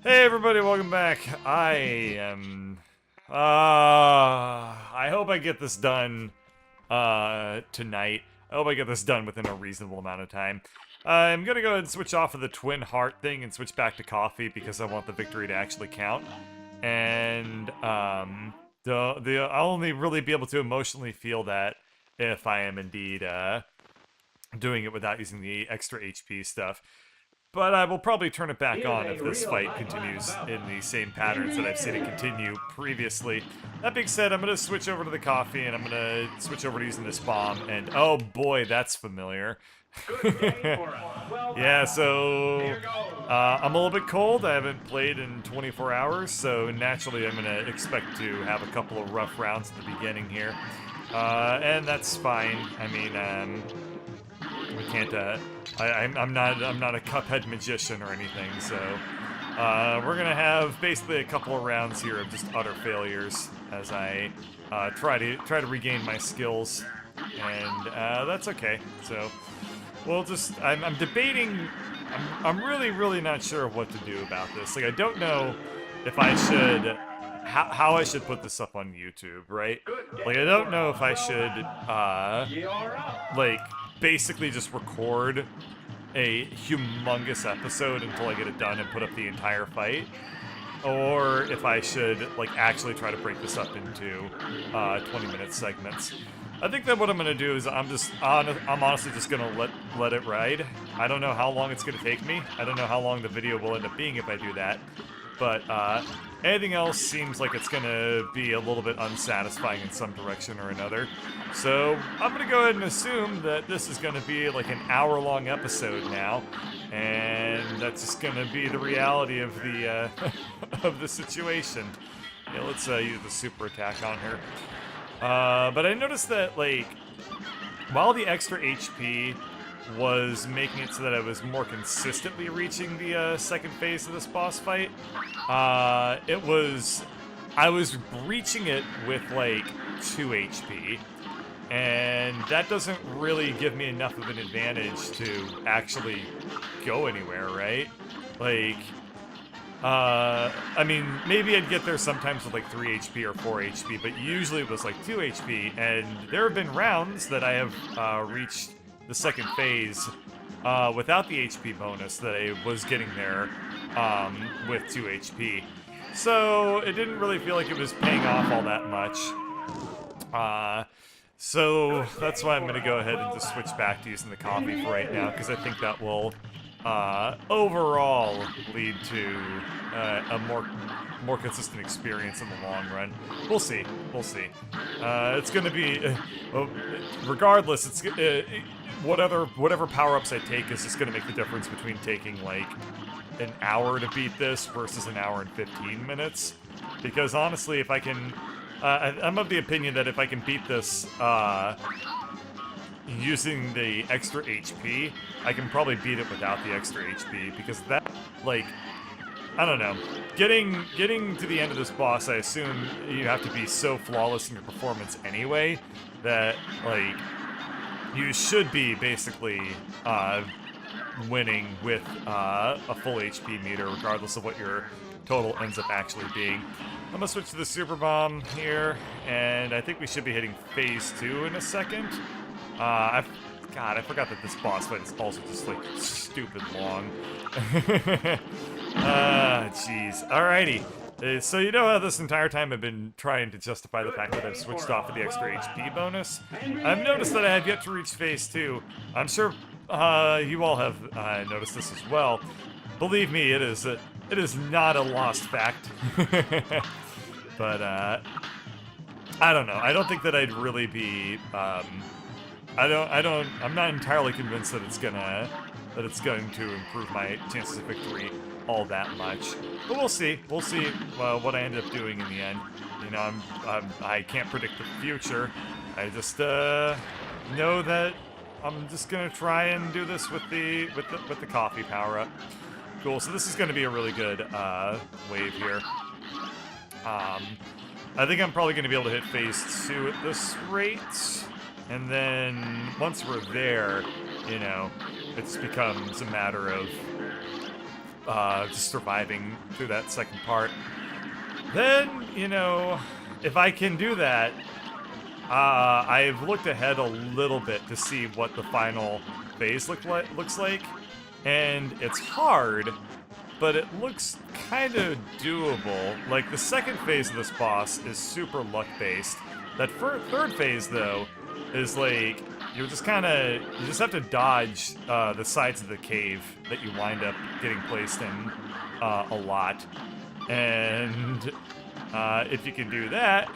Hey everybody, welcome back. I hope I get this done, tonight. I hope I get this done within a reasonable amount of time. I'm gonna go ahead and switch off of the twin heart thing and switch back to coffee because I want the victory to actually count. And, I'll only really be able to emotionally feel that if I am indeed, doing it without using the extra HP stuff. But I will probably turn it back on if this fight continues in the same patterns that I've seen it continue previously. That being said, I'm going to switch over to the coffee, and I'm going to switch over to using this bomb, and oh boy, that's familiar. Yeah, so I'm a little bit cold. I haven't played in 24 hours, so naturally I'm going to expect to have a couple of rough rounds at the beginning here. And that's fine. I mean, we can't, I'm not a Cuphead magician or anything, so we're gonna have basically a couple of rounds here of just utter failures as I try to regain my skills, and that's okay. So we'll just I'm debating. I'm really not sure what to do about this. Like, I don't know if I should how I should put this up on YouTube, right? Like, I don't know if I should like basically just record a humongous episode until I get it done and put up the entire fight, or if I should like actually try to break this up into 20-minute segments. I think that what I'm gonna do is I'm honestly just gonna let it ride. I don't know how long it's gonna take me. I don't know how long the video will end up being if I do that. But anything else seems like it's gonna be a little bit unsatisfying in some direction or another. So I'm gonna go ahead and assume that this is gonna be like an hour-long episode now, and that's just gonna be the reality of the of the situation. Yeah, let's use the super attack on her. But I noticed that, like, while the extra HP was making it so that I was more consistently reaching the second phase of this boss fight, I was reaching it with like 2 HP, and that doesn't really give me enough of an advantage to actually go anywhere, right? Like, I mean, maybe I'd get there sometimes with like 3 HP or 4 HP, but usually it was like 2 HP, and there have been rounds that I have reached the second phase without the HP bonus that I was getting there with 2 HP. So it didn't really feel like it was paying off all that much. So that's why I'm going to go ahead and just switch back to using the coffee for right now, because I think that will overall lead to a more consistent experience in the long run. We'll see. We'll see. It's going to be, regardless, it's whatever power-ups I take is just going to make the difference between taking like an hour to beat this versus an hour and 15 minutes. Because honestly, if I can, I'm of the opinion that if I can beat this using the extra HP, I can probably beat it without the extra HP, because that, like, I don't know. Getting to the end of this boss, I assume you have to be so flawless in your performance anyway that, like, you should be basically winning with a full HP meter, regardless of what your total ends up actually being. I'm gonna switch to the super bomb here, and I think we should be hitting phase 2 in a second. God, I forgot that this boss fight is also just, like, stupid long. Jeez. Alrighty. So you know how this entire time I've been trying to justify the fact that I've switched off of the extra HP bonus? I've noticed that I have yet to reach phase 2. I'm sure you all have noticed this as well. Believe me, it is not a lost fact. But I don't know. I don't think that I'd really be I'm not entirely convinced that it's going to improve my chances of victory all that much. But we'll see. We'll see what I end up doing in the end. You know, I can't predict the future. I just know that I'm just gonna try and do this with the coffee power up. Cool. So this is gonna be a really good wave here. I think I'm probably gonna be able to hit phase 2 at this rate. And then, once we're there, you know, it becomes a matter of just surviving through that second part. Then, you know, if I can do that, I've looked ahead a little bit to see what the final phase looks like, and it's hard, but it looks kind of doable. Like, the second phase of this boss is super luck-based. That third phase, though, is like, you just have to dodge the sides of the cave that you wind up getting placed in a lot. And if you can do that,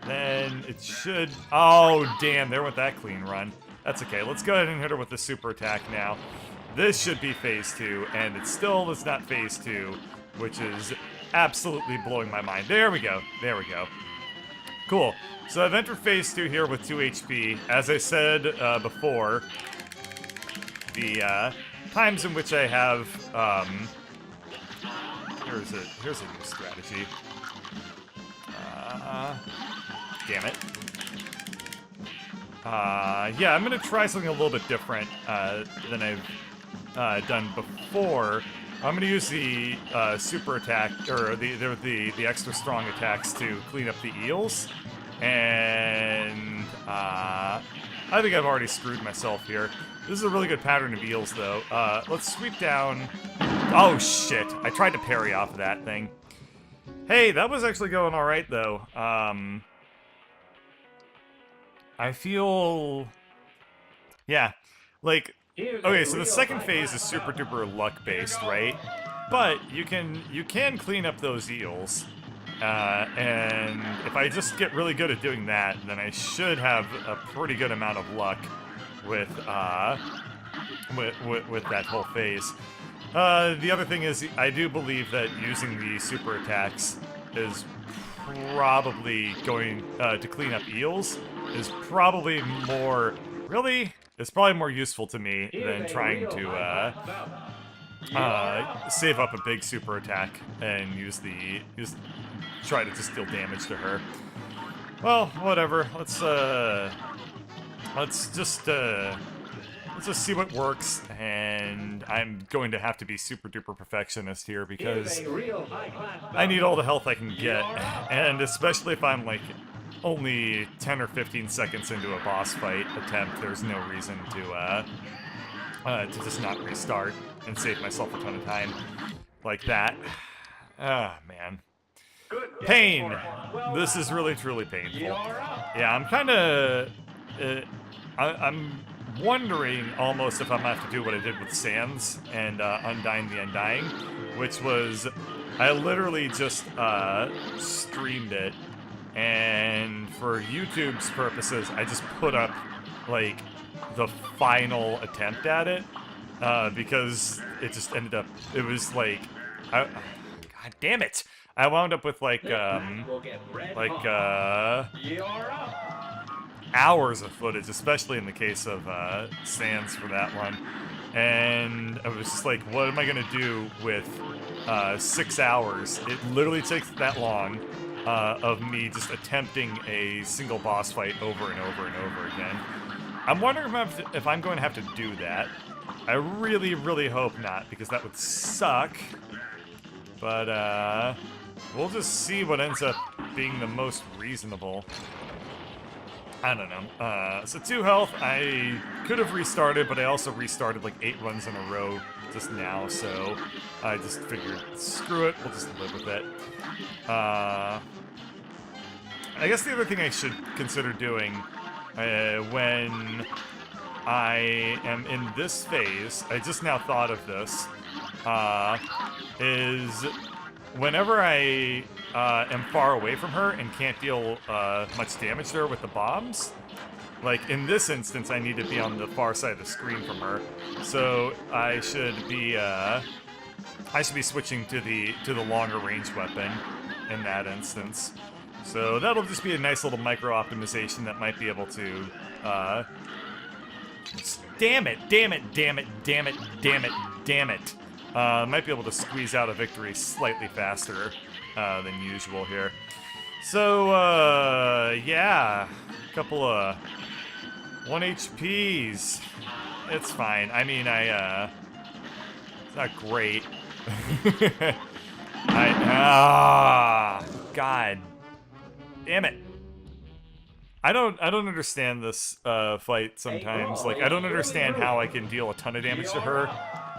then it should... Oh, damn, there went that clean run. That's okay. Let's go ahead and hit her with the super attack now. This should be phase 2, and it still is not phase 2, which is absolutely blowing my mind. There we go. There we go. Cool. So I've entered phase 2 here with 2 HP. As I said before, the times in which I have... here's a new strategy. Damn it. Yeah, I'm gonna try something a little bit different than I've done before. I'm gonna use the super attack, or the extra strong attacks to clean up the eels. And I think I've already screwed myself here. This is a really good pattern of eels, though. Let's sweep down. Oh shit! I tried to parry off of that thing. Hey, that was actually going all right, though. I feel... Yeah, like... Okay, so the second phase is super duper luck based, right? But you can clean up those eels, and if I just get really good at doing that, then I should have a pretty good amount of luck with that whole phase. The other thing is, I do believe that using the super attacks is probably going to clean up eels is probably more... Really? It's probably more useful to me than trying to save up a big super attack and try to just deal damage to her. Well, whatever. Let's just see what works, and I'm going to have to be super duper perfectionist here because I need all the health I can get, and especially if I'm like only 10 or 15 seconds into a boss fight attempt, there's no reason to just not restart and save myself a ton of time like that. Ah, man. Pain! This is really, truly painful. Yeah, I'm kind of... I'm wondering almost if I'm going to have to do what I did with Sans and Undying the Undying, which was... I literally just streamed it, and for YouTube's purposes, I just put up, like, the final attempt at it, because it just ended up... It was like... God damn it! I wound up with, like, hours of footage, especially in the case of Sans for that one. And I was just like, what am I gonna do with 6 hours? It literally takes that long of me just attempting a single boss fight over and over and over again. I'm wondering if I'm going to have to do that. I really, really hope not, because that would suck. But, we'll just see what ends up being the most reasonable. I don't know. So 2 health, I could have restarted, but I also restarted like 8 runs in a row just now, so I just figured, screw it, we'll just live with it. I guess the other thing I should consider doing when I am in this phase, I just now thought of this, is whenever I am far away from her and can't deal much damage to her with the bombs, like in this instance I need to be on the far side of the screen from her, so I should be switching to the longer range weapon in that instance. So that'll just be a nice little micro optimization that might be able to damn it, damn it, damn it, damn it, damn it, damn it. Might be able to squeeze out a victory slightly faster than usual here. So, yeah, a couple of 1 HPs. It's fine. I mean, it's not great, God damn it. I don't understand this fight sometimes. Like, I don't understand how I can deal a ton of damage to her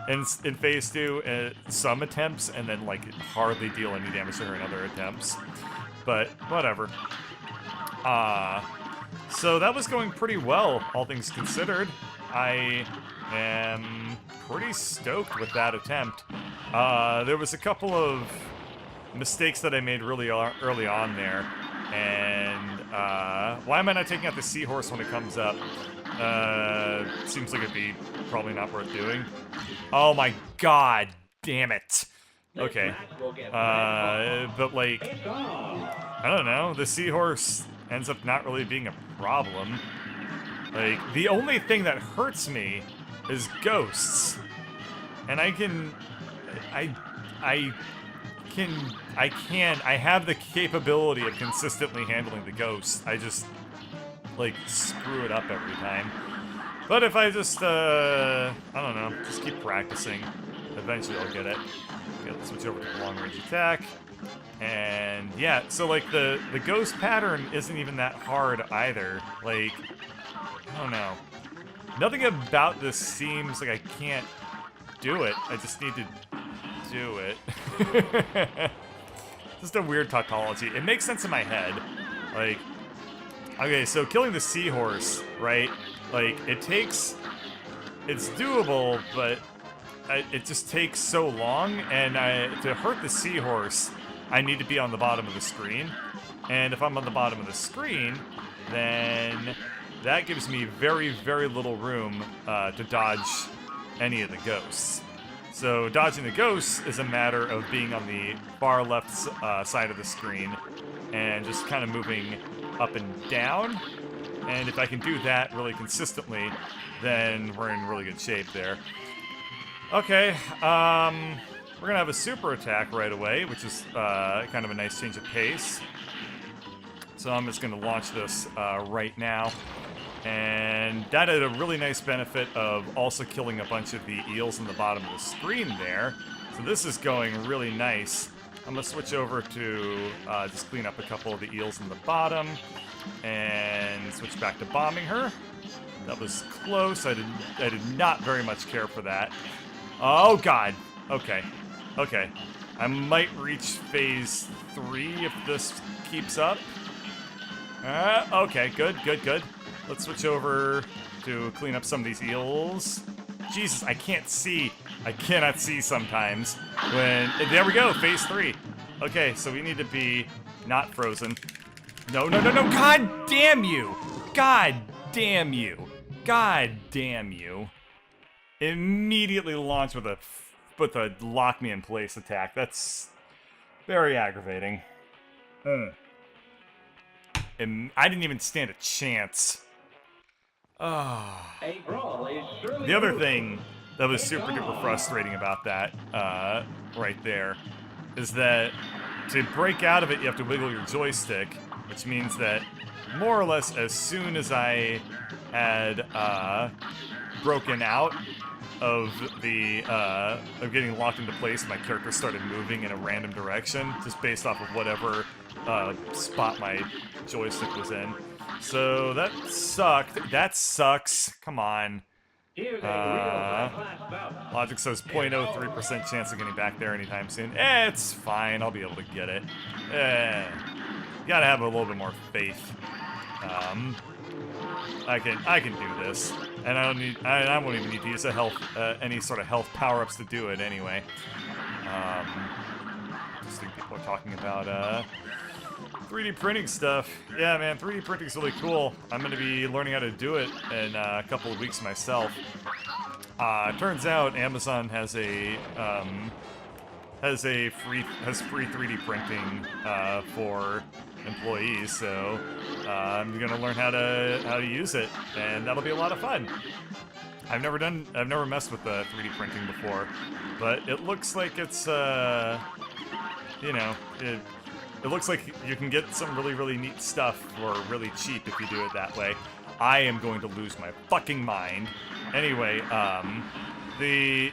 in phase 2 at some attempts, and then like hardly deal any damage to her in other attempts. But whatever. So that was going pretty well, all things considered. I am pretty stoked with that attempt. There was a couple of mistakes that I made really early on there, and why am I not taking out the seahorse when it comes up? Seems like it'd be probably not worth doing. Oh my god, damn it. Okay. But like, I don't know, the seahorse ends up not really being a problem. Like, the only thing that hurts me is ghosts. And I have the capability of consistently handling the ghosts. I just, like, screw it up every time. But if I just, I don't know, just keep practicing, eventually I'll get it. Okay, let's switch over to the long-range attack. And, yeah, so, like, the ghost pattern isn't even that hard either. Like, I don't know. Nothing about this seems like I can't do it. I just need to do it. Just a weird tautology. It makes sense in my head. Like, okay, so killing the seahorse, right? Like, it's doable, but it just takes so long, and to hurt the seahorse, I need to be on the bottom of the screen. And if I'm on the bottom of the screen, then that gives me very, very little room to dodge any of the ghosts. So dodging the ghosts is a matter of being on the far left side of the screen and just kind of moving up and down. And if I can do that really consistently, then we're in really good shape there. Okay, we're gonna have a super attack right away, which is kind of a nice change of pace. So I'm just gonna launch this right now. And that had a really nice benefit of also killing a bunch of the eels in the bottom of the screen there. So this is going really nice. I'm gonna switch over to just clean up a couple of the eels in the bottom and switch back to bombing her. That was close. I did not very much care for that. Oh god. Okay. Okay. I might reach phase 3 if this keeps up. Okay, good, good, good. Let's switch over to clean up some of these eels. Jesus, I can't see. I cannot see sometimes. There we go, phase 3. Okay, so we need to be not frozen. No, no, no, no, god damn you! God damn you! God damn you. Immediately launch with a lock me in place attack. That's very aggravating. And I didn't even stand a chance. Oh. The other thing that was super duper frustrating about that, right there, is that to break out of it, you have to wiggle your joystick, which means that more or less as soon as I had broken out of the of getting locked into place, my character started moving in a random direction, just based off of whatever spot my joystick was in. So that sucked. That sucks. Come on. Logic says 0.03% chance of getting back there anytime soon. It's fine. I'll be able to get it. You gotta have a little bit more faith. I can do this, and I won't even need to use any sort of health power-ups to do it anyway. Just think people are talking about 3D printing stuff. Yeah, man, 3D printing's really cool. I'm gonna be learning how to do it in a couple of weeks myself. Turns out Amazon has free 3D printing for employees, so I'm gonna learn how to use it, and that'll be a lot of fun. I've never messed with 3D printing before, but it looks like it's you know, it looks like you can get some really, really neat stuff for really cheap if you do it that way. I am going to lose my fucking mind. Anyway, we're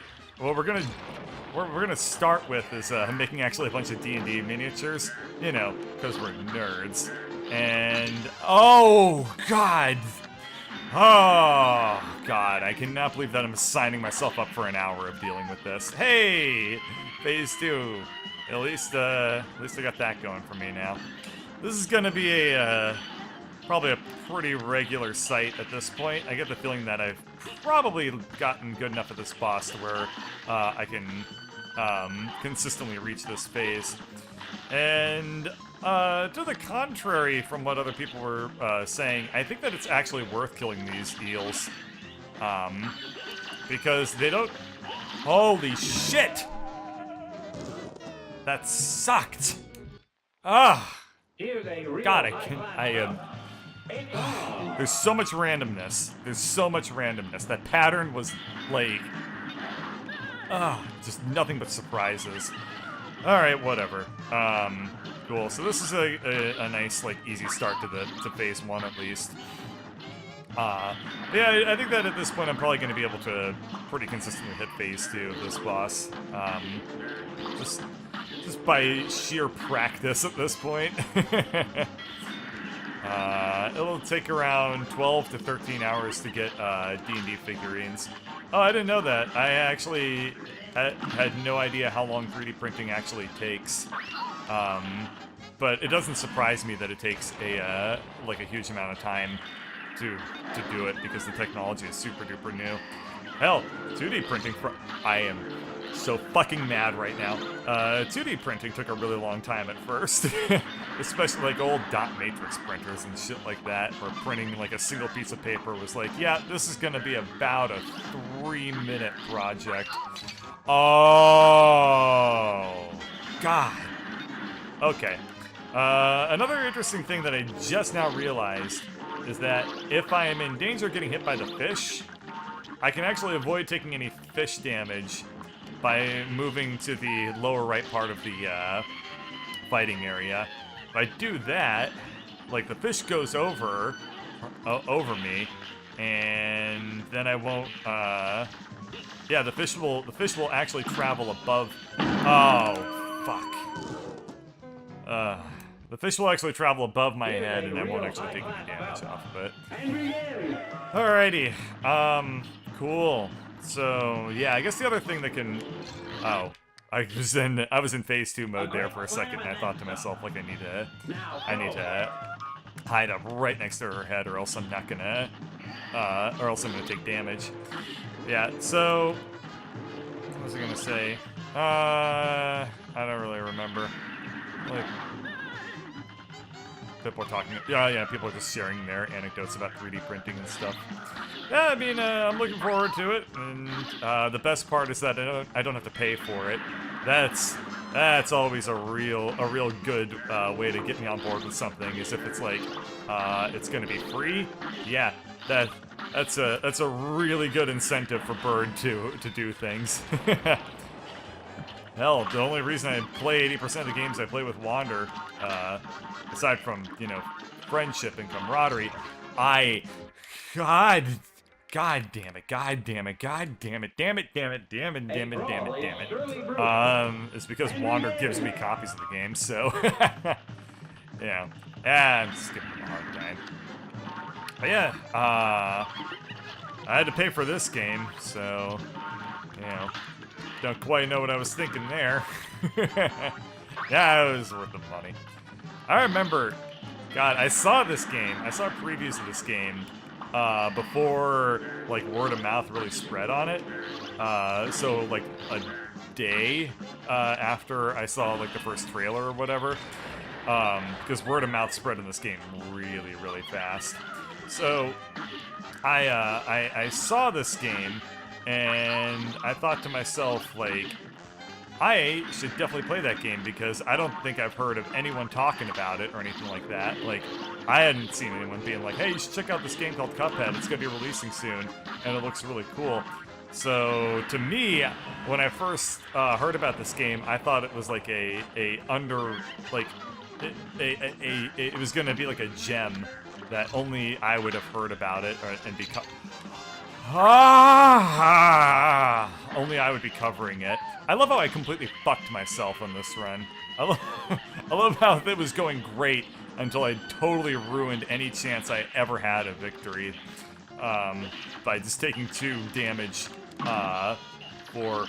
we're gonna start with is making actually a bunch of D&D miniatures, you know, because we're nerds. And oh god, I cannot believe that I'm signing myself up for an hour of dealing with this. Hey, phase 2. At least I got that going for me now. This is gonna be a probably a pretty regular sight at this point. I get the feeling that I've probably gotten good enough at this boss to where I can consistently reach this phase. And to the contrary from what other people were saying, I think that it's actually worth killing these eels. Because they don't... Holy shit! That sucked! Ah! God, I am... There's so much randomness. There's so much randomness. That pattern was, like... just nothing but surprises. Alright, whatever. Cool. So this is a nice, like, easy start to phase 1, at least. Yeah, I think that at this point I'm probably going to be able to pretty consistently hit phase 2 of this boss. Just by sheer practice at this point. It'll take around 12 to 13 hours to get D&D figurines. Oh, I didn't know that. I actually had no idea how long 3D printing actually takes. But it doesn't surprise me that it takes a huge amount of time to do it because the technology is super duper new. Hell, 2D printing I am so fucking mad right now. 2D printing took a really long time at first. Especially like old dot matrix printers and shit like that, where printing like a single piece of paper was like, yeah, this is gonna be about a 3-minute project. Oh, God. Okay. Another interesting thing that I just now realized is that if I am in danger of getting hit by the fish, I can actually avoid taking any fish damage by moving to the lower right part of the fighting area. If I do that, like, the fish goes over me, and then I won't, yeah, the fish will actually travel above. Oh, fuck. The fish will actually travel above my head, and I won't actually take any damage off of it. Alrighty. Cool. So, yeah, I guess the other thing that can... Oh. I was in phase 2 mode there for a second, and I thought to myself, like, I need to hide up right next to her head, or else I'm not gonna... or else I'm gonna take damage. Yeah, so... What was I gonna say? I don't really remember. Like... People are talking... Yeah, people are just sharing their anecdotes about 3D printing and stuff. Yeah, I mean, I'm looking forward to it, and the best part is that I don't have to pay for it. That's always a real good way to get me on board with something, is if it's like, it's gonna be free. Yeah, that's a really good incentive for Bird to do things. Hell, the only reason I play 80% of the games I play with Wander, aside from, you know, friendship and camaraderie, God damn it, it's because Wander gives me copies of the game, so, yeah, I'm just giving him a hard time. But yeah, I had to pay for this game, so, you know, don't quite know what I was thinking there. Yeah, it was worth the money. I remember, God, I saw previews of this game, before, like, word of mouth really spread on it. So, like, a day, after I saw, like, the first trailer or whatever. Because word of mouth spread in this game really, really fast. So, I saw this game, and I thought to myself, like, I should definitely play that game because I don't think I've heard of anyone talking about it or anything like that. Like, I hadn't seen anyone being like, hey, you should check out this game called Cuphead. It's going to be releasing soon, and it looks really cool. So, to me, when I first heard about this game, I thought it was like it was going to be like a gem that only I would have heard about it and become... Only I would be covering it. I love how I completely fucked myself on this run. I love how it was going great until I totally ruined any chance I ever had of victory by just taking 2 damage for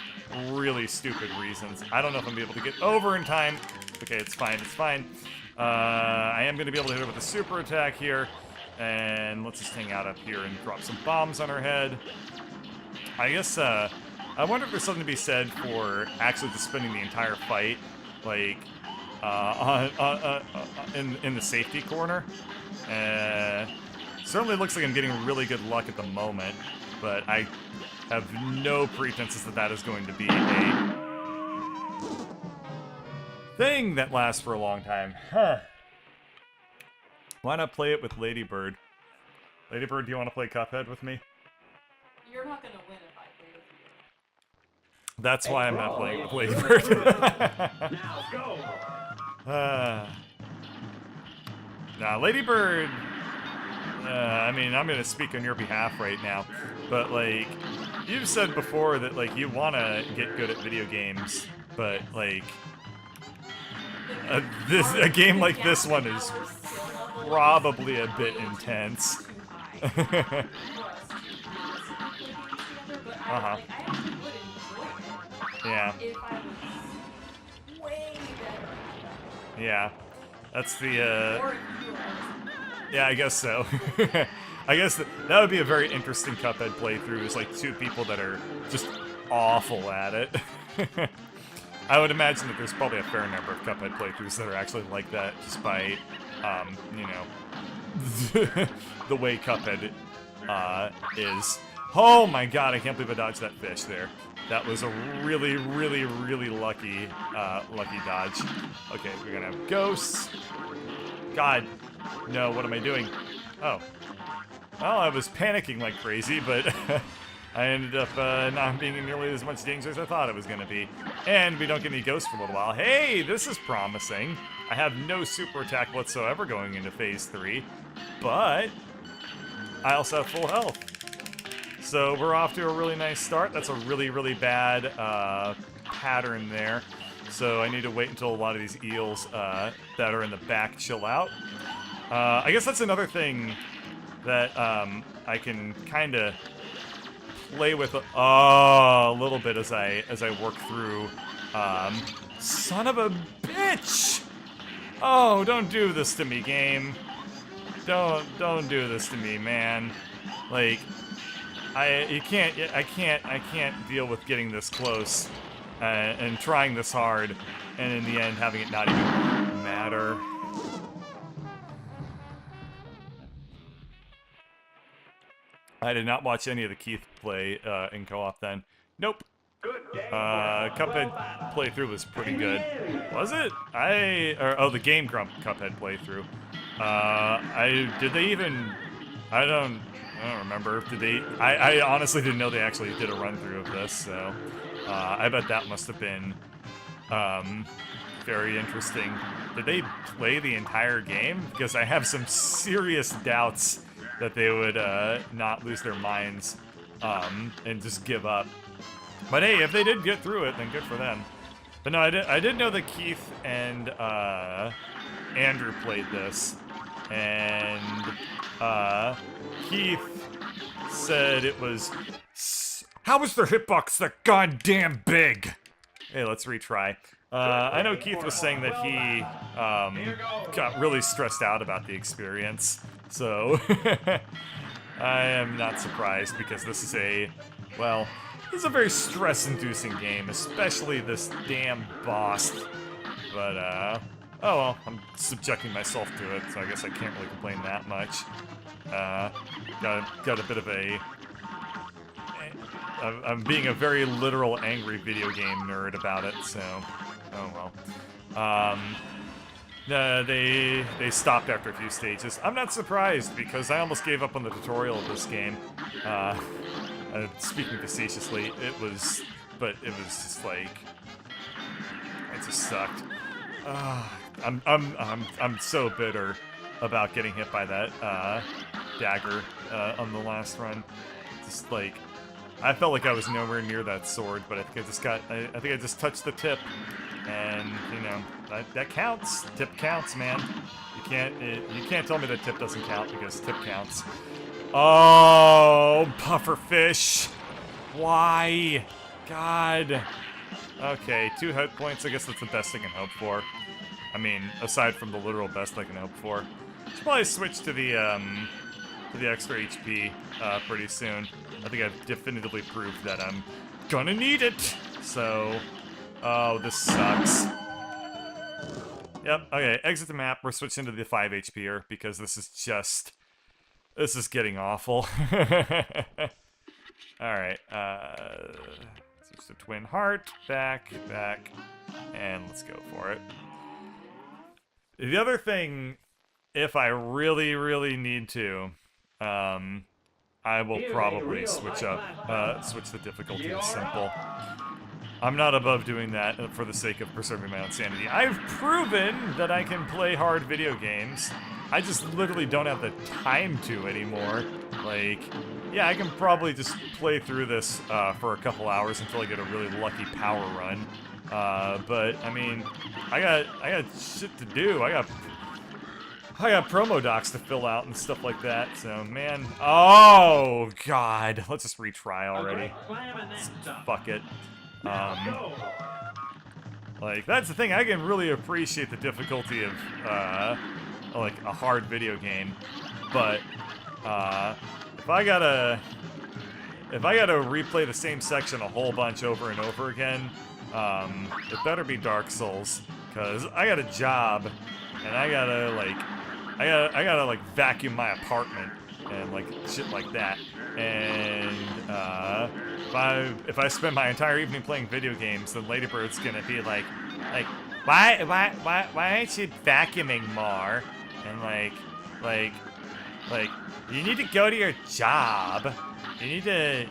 really stupid reasons. I don't know if I'm going to be able to get over in time. Okay, it's fine, it's fine. I am going to be able to hit her with a super attack here. And let's just hang out up here and drop some bombs on her head. I guess, I wonder if there's something to be said for actually just spending the entire fight, like, in the safety corner. Certainly looks like I'm getting really good luck at the moment, but I have no pretenses that that is going to be a thing that lasts for a long time. Huh. Why not play it with Ladybird? Ladybird, do you want to play Cuphead with me? You're not gonna win if I play with you. That's why I'm not playing with Ladybird. Now go. Nah, Ladybird... I mean, I'm gonna speak on your behalf right now, but, like, you've said before that, like, you want to get good at video games, but, like... a game like this one is probably a bit intense. Uh-huh. Yeah. Yeah. That's the, yeah, I guess so. I guess that would be a very interesting Cuphead playthrough, is like 2 people that are just awful at it. I would imagine that there's probably a fair number of Cuphead playthroughs that are actually like that, just by, you know, the way Cuphead is. Oh my god, I can't believe I dodged that fish there. That was a really, really, really lucky, lucky dodge. Okay, we're gonna have ghosts. God, no, what am I doing? Oh. Well, I was panicking like crazy, but I ended up not being in nearly as much danger as I thought it was gonna be. And we don't get any ghosts for a little while. Hey, this is promising. I have no super attack whatsoever going into phase 3, but I also have full health. So we're off to a really nice start. That's a really, really bad pattern there. So I need to wait until a lot of these eels that are in the back chill out. I guess that's another thing that I can kind of play with a little bit as I work through. Son of a bitch! Oh, don't do this to me, game. Don't do this to me, man. Like, I can't deal with getting this close and trying this hard, and in the end having it not even matter. I did not watch any of the Keith play in co-op then. Nope. Cuphead playthrough was pretty good. Was it? Oh, the Game Grump Cuphead playthrough. Did they even... I don't remember. Did they... I honestly didn't know they actually did a run-through of this, so... I bet that must have been, very interesting. Did they play the entire game? Because I have some serious doubts that they would, not lose their minds, and just give up. But hey, if they did get through it, then good for them. But no, I did know that Keith and, Andrew played this. And, Keith said it was... How was their hitbox that goddamn big? Hey, let's retry. I know Keith was saying that he, got really stressed out about the experience. So, I am not surprised because this is well, this is a very stress-inducing game, especially this damn boss. But, oh well, I'm subjecting myself to it, so I guess I can't really complain that much. Got a bit of a... I'm being a very literal angry video game nerd about it, so... Oh well. They stopped after a few stages. I'm not surprised, because I almost gave up on the tutorial of this game. Speaking facetiously, it was just like... It just sucked. I'm so bitter about getting hit by that dagger on the last run. Just like, I felt like I was nowhere near that sword, but I think I just touched the tip, and you know that counts. Tip counts, man. You can't tell me that tip doesn't count because tip counts. Oh, pufferfish. Why? God. Okay, 2 hit points. I guess that's the best I can hope for. I mean, aside from the literal best I can hope for. Should probably switch to the extra HP pretty soon. I think I've definitively proved that I'm gonna need it. So, oh, this sucks. Yep. Okay, exit the map. We're switching to the 5 HP'er because this is getting awful. All right. Switch to twin heart. Back, and let's go for it. The other thing, if I really, really need to, I will probably switch the difficulty to simple. I'm not above doing that for the sake of preserving my own sanity. I've proven that I can play hard video games. I just literally don't have the time to anymore. Like, yeah, I can probably just play through this for a couple hours until I get a really lucky power run. But I mean, I got shit to do. I got promo docs to fill out and stuff like that. So man, oh god, let's just retry already. Fuck it. Like that's the thing. I can really appreciate the difficulty of like a hard video game, but if I gotta replay the same section a whole bunch over and over again, it better be Dark Souls, cause I got a job and I gotta like vacuum my apartment and like shit like that. And if I spend my entire evening playing video games, then Ladybird's gonna be like why aren't you vacuuming more? And like you need to go to your job. You need to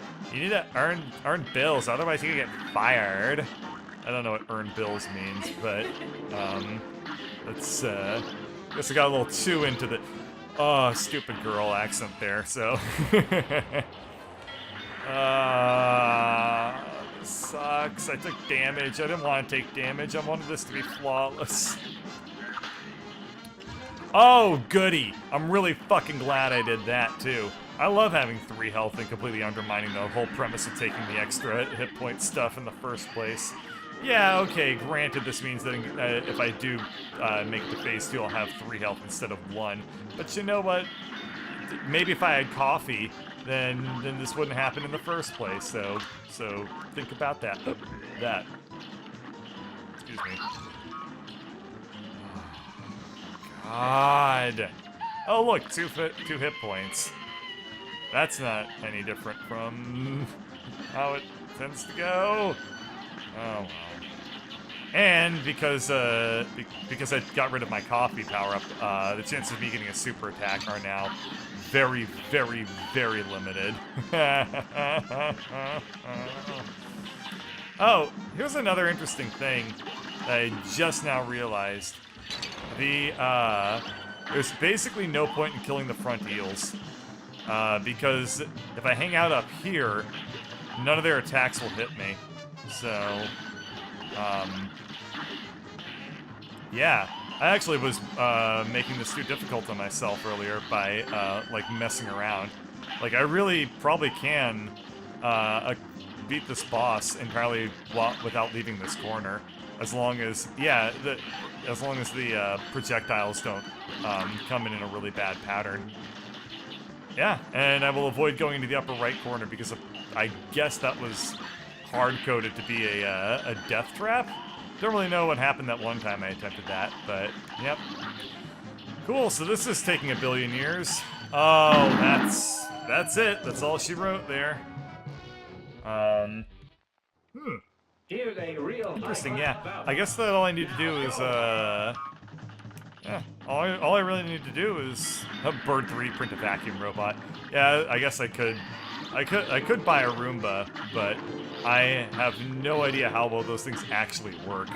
earn bills, otherwise you get fired. I don't know what earn bills means, but let's guess I got a little too into the stupid girl accent there, so this sucks. I took damage. I didn't want to take damage. I wanted this to be flawless. Oh, goody. I'm really fucking glad I did that, too. I love having 3 health and completely undermining the whole premise of taking the extra hit point stuff in the first place. Yeah, okay, granted this means that if I do make it to phase 2, I'll have 3 health instead of 1. But you know what? Maybe if I had coffee, then this wouldn't happen in the first place. So think about that. Excuse me. God. Oh look, 2 hit points. That's not any different from how it tends to go. Oh well. And because I got rid of my coffee power-up, the chances of me getting a super attack are now very, very, very limited. Oh, here's another interesting thing that I just now realized. There's basically no point in killing the front eels, because if I hang out up here, none of their attacks will hit me. So, yeah, I actually was making this too difficult on myself earlier by like messing around. Like I really probably can beat this boss entirely without leaving this corner, as long as the projectiles don't come in a really bad pattern. Yeah, and I will avoid going into the upper right corner because I guess that was hard-coded to be a death trap. Don't really know what happened that one time I attempted that, but yep. Cool, so this is taking 1 billion years. Oh, that's it. That's all she wrote there. Interesting, yeah. I guess that all I need to do is, yeah, all I really need to do is have Bird 3 print a vacuum robot. Yeah, I guess I could buy a Roomba, but I have no idea how well those things actually work.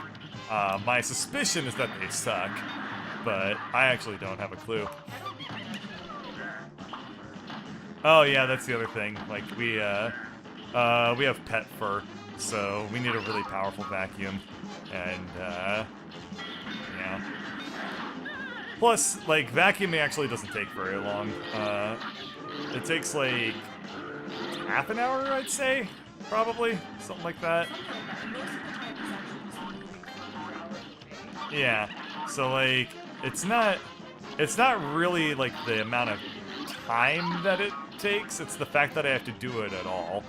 My suspicion is that they suck, but I actually don't have a clue. Oh yeah, that's the other thing. Like we have pet fur, so we need a really powerful vacuum, and yeah. Plus, like vacuuming actually doesn't take very long. It takes like half an hour, I'd say, probably something like that. Yeah. So like, it's not really like the amount of time that it takes. It's the fact that I have to do it at all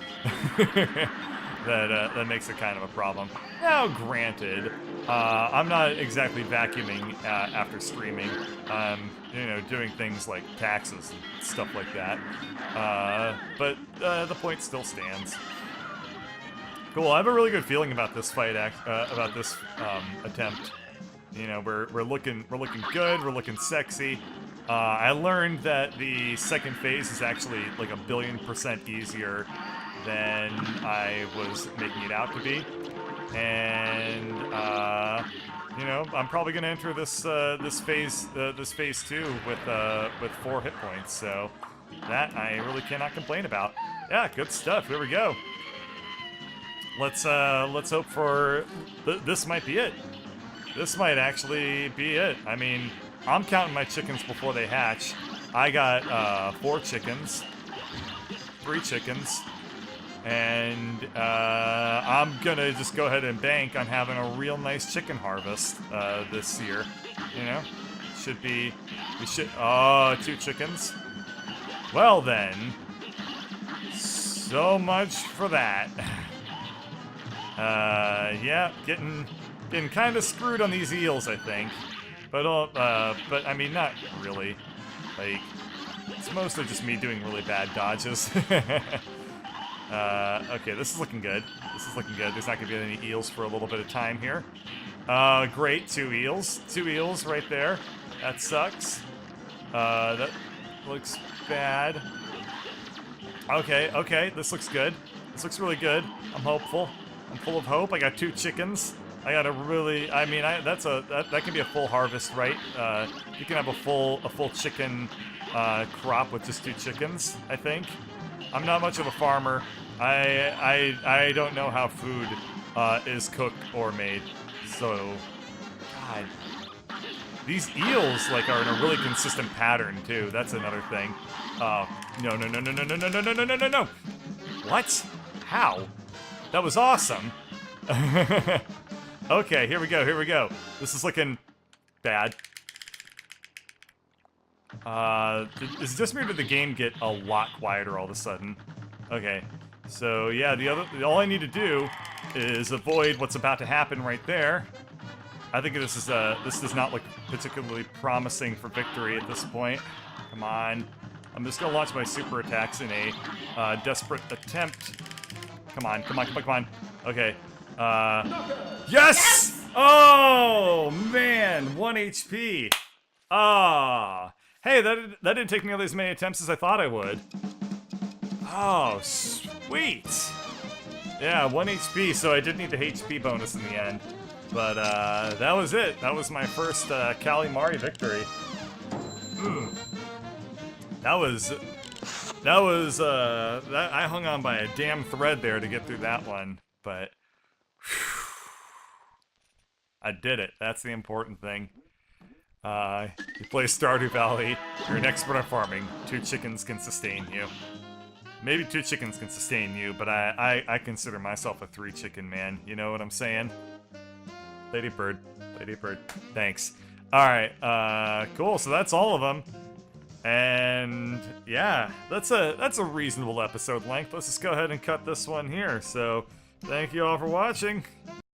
that makes it kind of a problem. Now, granted, I'm not exactly vacuuming after streaming. You know, doing things like taxes and stuff like that. But the point still stands. Cool. I have a really good feeling about this fight. About this attempt. You know, we're looking good. We're looking sexy. I learned that the second phase is actually like 1,000,000,000% easier than I was making it out to be, and you know, I'm probably gonna enter this phase 2 with 4 hit points. So that I really cannot complain about. Yeah, good stuff. Here we go. Let's hope for this might be it. This might actually be it. I mean, I'm counting my chickens before they hatch. I got 4 chickens, 3 chickens, and I'm gonna just go ahead and bank on having a real nice chicken harvest this year. You know, oh, 2 chickens. Well then, so much for that. Yeah, getting kind of screwed on these eels, I think. But I mean, not really. Like, it's mostly just me doing really bad dodges. Okay, this is looking good. This is looking good. There's not gonna be any eels for a little bit of time here. Great, 2 eels. 2 eels right there. That sucks. That looks bad. Okay, this looks good. This looks really good. I'm hopeful. I'm full of hope. I got 2 chickens. I got a really, I mean, that can be a full harvest, right? You can have a full chicken crop with just 2 chickens, I think. I'm not much of a farmer. I don't know how food is cooked or made. So, God, these eels like are in a really consistent pattern too. That's another thing. No. What? How? That was awesome. Okay, here we go. This is looking bad. Is it just me or did the game get a lot quieter all of a sudden? Okay, so yeah, all I need to do is avoid what's about to happen right there. I think this does not look particularly promising for victory at this point. Come on. I'm just gonna launch my super attacks in a desperate attempt. Come on. Okay. Yes! Oh, man, 1 HP. Ah. Hey, that didn't take me as many attempts as I thought I would. Oh, sweet. Yeah, 1 HP, so I did need the HP bonus in the end. But, that was it. That was my first, Calimari victory. I hung on by a damn thread there to get through that one, but I did it. That's the important thing. You play Stardew Valley, you're an expert at farming. 2 chickens can sustain you. Maybe 2 chickens can sustain you, but I consider myself a 3 chicken man. You know what I'm saying? Lady Bird, thanks. Alright, cool, so that's all of them. And yeah, that's a reasonable episode length. Let's just go ahead and cut this one here. So, thank you all for watching.